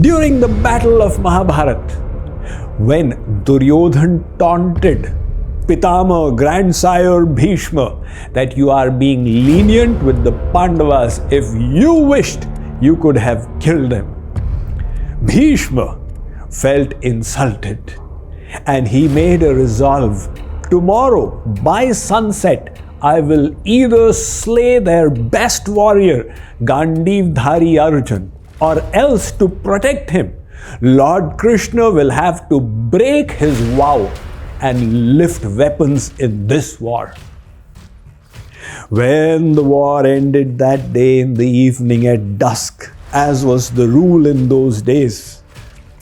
During the battle of Mahabharat, when Duryodhan taunted Pitamaha, grandsire Bhishma, that you are being lenient with the Pandavas, if you wished, you could have killed them. Bhishma felt insulted and he made a resolve. Tomorrow, by sunset, I will either slay their best warrior, Gandhivdhari Arjun, or else to protect him, Lord Krishna will have to break his vow and lift weapons in this war. When the war ended that day in the evening at dusk, as was the rule in those days,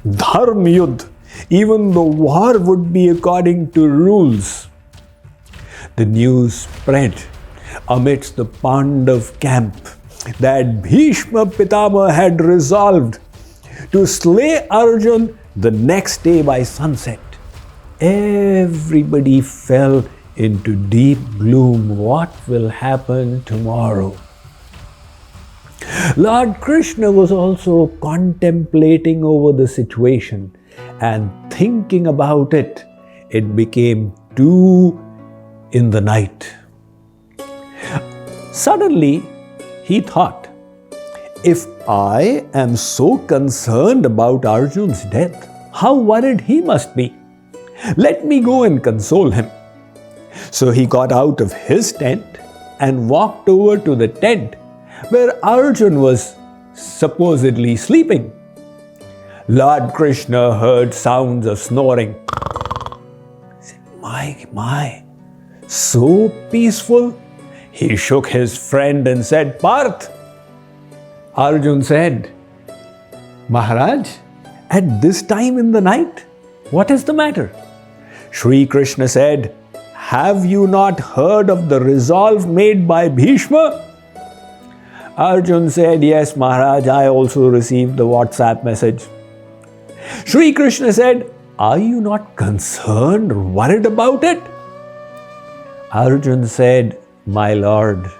Dharma Yudh, even the war would be according to rules. The news spread amidst the Pandav camp that Bhishma Pitamaha had resolved to slay Arjun the next day by sunset. Everybody fell into deep gloom. What will happen tomorrow? Lord Krishna was also contemplating over the situation and thinking about it. It became 2 in the night. Suddenly, he thought, if I am so concerned about Arjun's death, how worried he must be. Let me go and console him. So he got out of his tent and walked over to the tent where Arjun was supposedly sleeping. Lord Krishna heard sounds of snoring. He said, My, so peaceful. He shook his friend and said, Parth. Arjun said, Maharaj, at this time in the night, what is the matter? Shree Krishna said, have you not heard of the resolve made by Bhishma? Arjun said, yes, Maharaj, I also received the WhatsApp message. Shree Krishna said, are you not concerned or worried about it? Arjun said, my lord,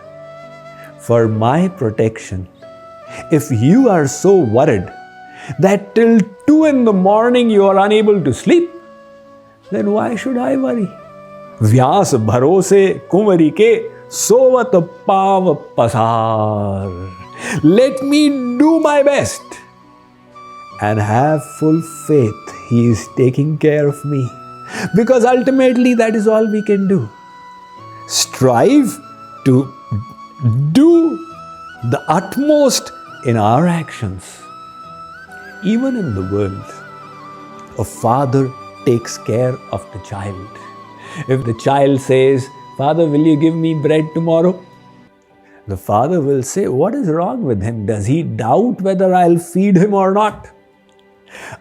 for my protection, if you are so worried that till 2 in the morning you are unable to sleep, then why should I worry? Vyas bharose kumari ke sovat pav pasar. Let me do my best and have full faith he is taking care of me, because ultimately that is all we can do. Strive to do the utmost in our actions. Even in the world, a father takes care of the child. If the child says, Father, will you give me bread tomorrow? The father will say, what is wrong with him? Does he doubt whether I'll feed him or not?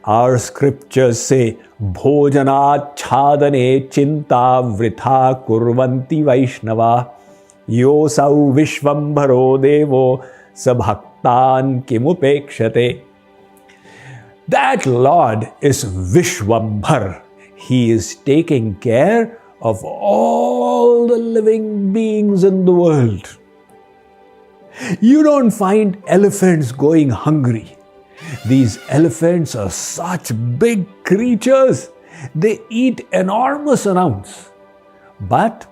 Our scriptures say, Bhojanat chhadane chinta vritha kurvanti vaishnava yosau Vishvambharo devo sabhaktan kimupekshate. That Lord is Vishvambhara. He is taking care of all the living beings in the world. You don't find elephants going hungry. These elephants are such big creatures. They eat enormous amounts. But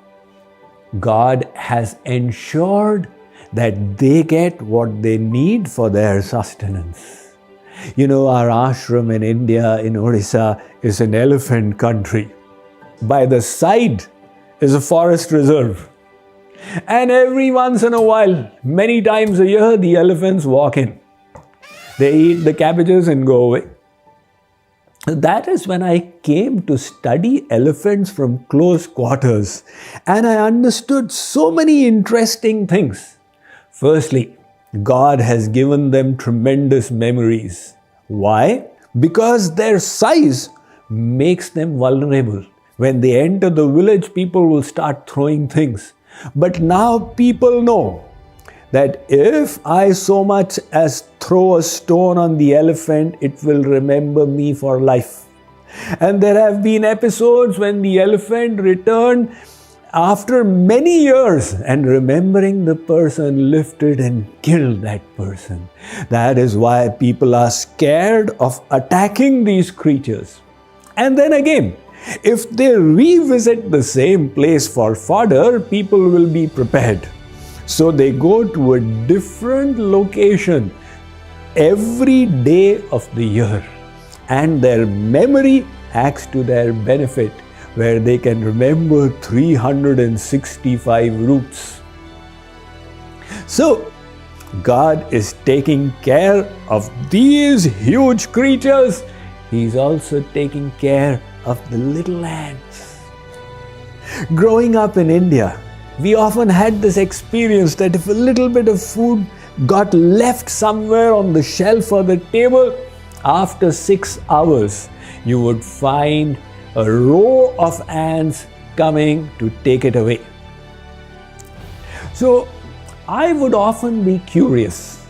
God has ensured that they get what they need for their sustenance. You know, our ashram in India, in Odisha, is an elephant country. By the side is a forest reserve. And every once in a while, many times a year, the elephants walk in. They eat the cabbages and go away. That is when I came to study elephants from close quarters, and I understood so many interesting things. Firstly, God has given them tremendous memories. Why? Because their size makes them vulnerable. When they enter the village, people will start throwing things. But now people know that if I so much as throw a stone on the elephant, it will remember me for life. And there have been episodes when the elephant returned after many years and remembering the person lifted and killed that person. That is why people are scared of attacking these creatures. And then again, if they revisit the same place for fodder, people will be prepared. So they go to a different location every day of the year, and their memory acts to their benefit, where they can remember 365 routes. So, God is taking care of these huge creatures. He's also taking care of the little ants. Growing up in India, we often had this experience that if a little bit of food got left somewhere on the shelf or the table, after 6 hours, you would find a row of ants coming to take it away. So, I would often be curious,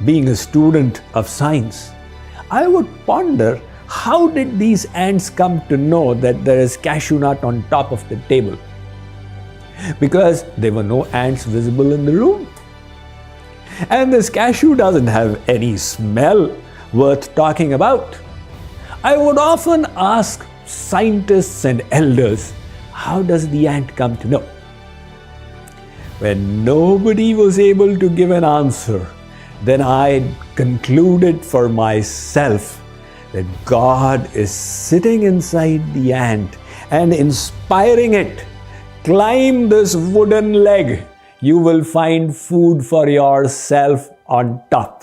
being a student of science. I would ponder, how did these ants come to know that there is cashew nut on top of the table? Because there were no ants visible in the room. And this cashew doesn't have any smell worth talking about. I would often ask scientists and elders, how does the ant come to know? When nobody was able to give an answer, then I concluded for myself that God is sitting inside the ant and inspiring it. Climb this wooden leg, you will find food for yourself on top.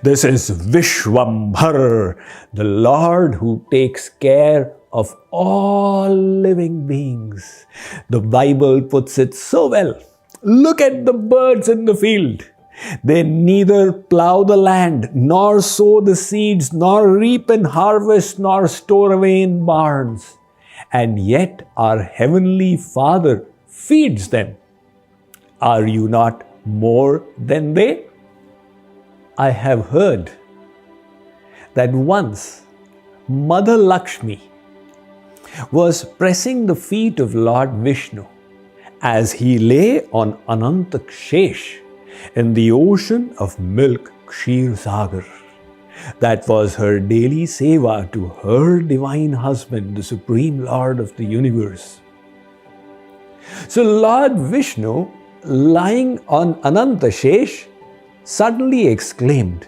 This is Vishvambhara, the Lord who takes care of all living beings. The Bible puts it so well. Look at the birds in the field. They neither plow the land, nor sow the seeds, nor reap and harvest, nor store away in barns. And yet our Heavenly Father feeds them. Are you not more than they? I have heard that once Mother Lakshmi was pressing the feet of Lord Vishnu as he lay on Anantakshesh in the ocean of milk Ksheer Sagar. That was her daily seva to her divine husband, the Supreme Lord of the universe. So Lord Vishnu, lying on Anantashesh, suddenly exclaimed,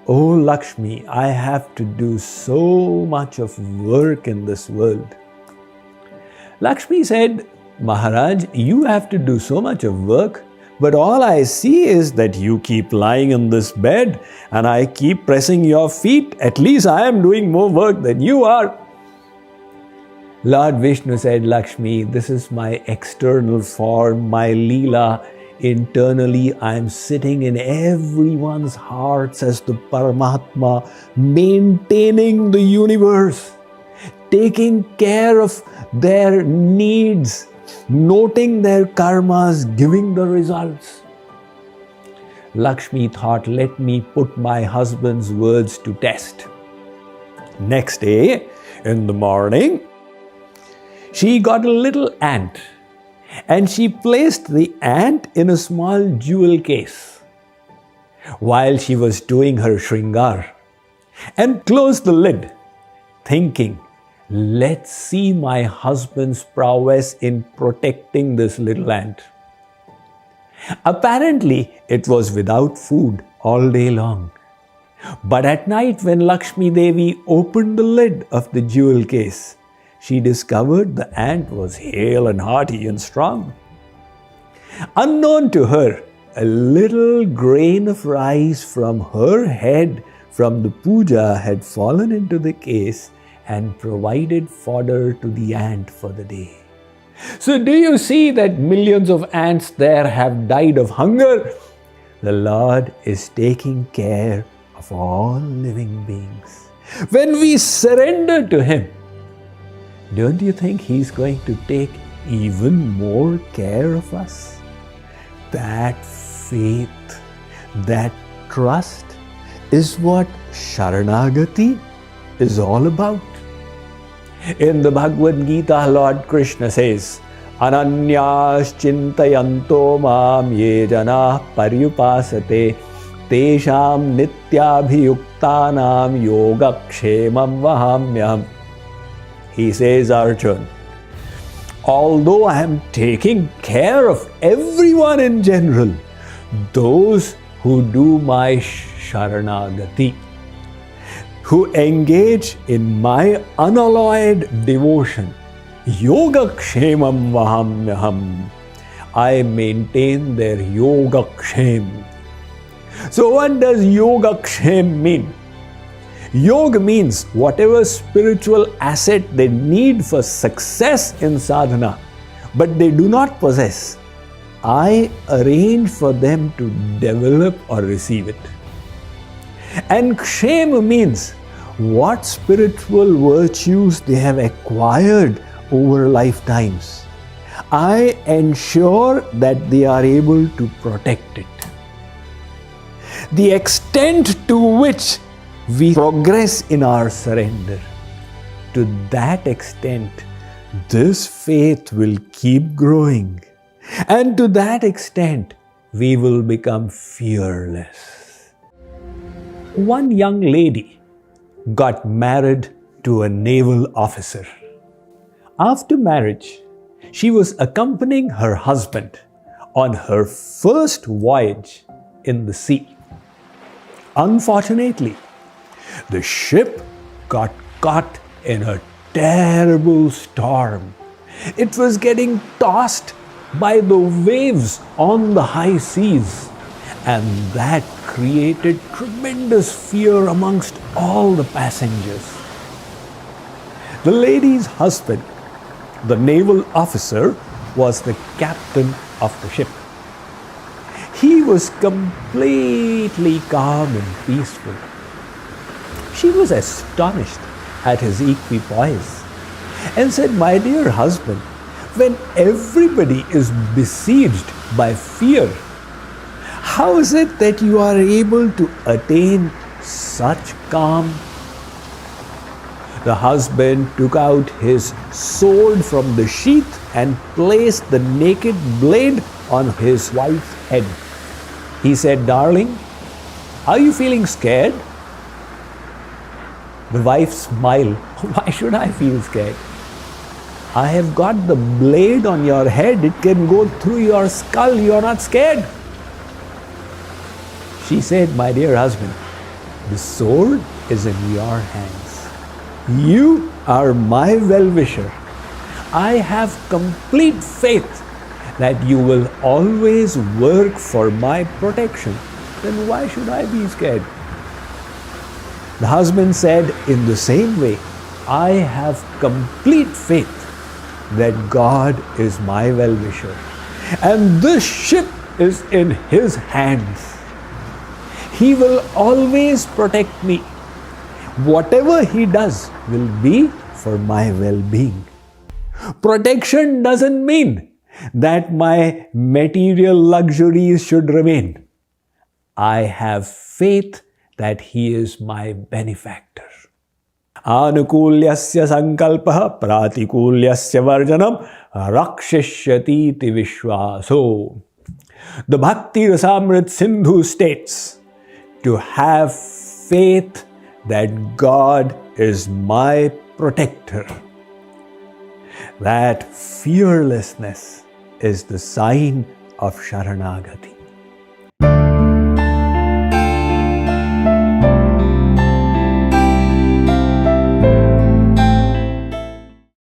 "Oh Lakshmi, I have to do so much of work in this world." Lakshmi said, "Maharaj, you have to do so much of work, but all I see is that you keep lying in this bed and I keep pressing your feet. At least I am doing more work than you are." Lord Vishnu said, "Lakshmi, this is my external form, my Leela. Internally, I am sitting in everyone's hearts as the Paramatma, maintaining the universe, taking care of their needs, noting their karmas, giving the results." Lakshmi thought, let me put my husband's words to test. Next day, in the morning, she got a little ant and she placed the ant in a small jewel case while she was doing her shringar and closed the lid, thinking, let's see my husband's prowess in protecting this little ant. Apparently, it was without food all day long. But at night, when Lakshmi Devi opened the lid of the jewel case, she discovered the ant was hale and hearty and strong. Unknown to her, a little grain of rice from her head from the puja had fallen into the case and provided fodder to the ant for the day. So do you see that millions of ants there have died of hunger? The Lord is taking care of all living beings. When we surrender to Him, don't you think He's going to take even more care of us? That faith, that trust is what Sharanagati is all about. In the Bhagavad Gita, Lord Krishna says, Ananyas chintayanto mam ye janah paryupasate tesham nityabhiyuktanam yogakshemam vahamyam. He says, Arjun, although I am taking care of everyone in general, those who do my Sharanagati, who engage in my unalloyed devotion, Yogakshemam Vahamyaham, I maintain their Yogaksham. So what does Yogaksham mean? Yoga means whatever spiritual asset they need for success in sadhana, but they do not possess, I arrange for them to develop or receive it. And kshema means what spiritual virtues they have acquired over lifetimes. I ensure that they are able to protect it. The extent to which we progress in our surrender, to that extent, this faith will keep growing. And to that extent, we will become fearless. One young lady got married to a naval officer. After marriage, she was accompanying her husband on her first voyage in the sea. Unfortunately, the ship got caught in a terrible storm. It was getting tossed by the waves on the high seas, and that created tremendous fear amongst all the passengers. The lady's husband, the naval officer, was the captain of the ship. He was completely calm and peaceful. She was astonished at his equipoise and said, "My dear husband, when everybody is besieged by fear, how is it that you are able to attain such calm?" The husband took out his sword from the sheath and placed the naked blade on his wife's head. He said, "Darling, are you feeling scared?" The wife smiled. "Why should I feel scared? I have got the blade on your head. It can go through your skull. You are not scared." She said, "My dear husband, the sword is in your hands. You are my well-wisher. I have complete faith that you will always work for my protection. Then why should I be scared?" The husband said, "In the same way, I have complete faith that God is my well-wisher, and this ship is in His hands. He will always protect me. Whatever He does will be for my well-being." Protection doesn't mean that my material luxuries should remain. I have faith that He is my benefactor. Anukulyasya sankalpah pratikulyasya varjanam rakshishyati iti vishwaso. The Bhakti Rasamrit Sindhu states, to have faith that God is my protector. That fearlessness is the sign of Sharanagati.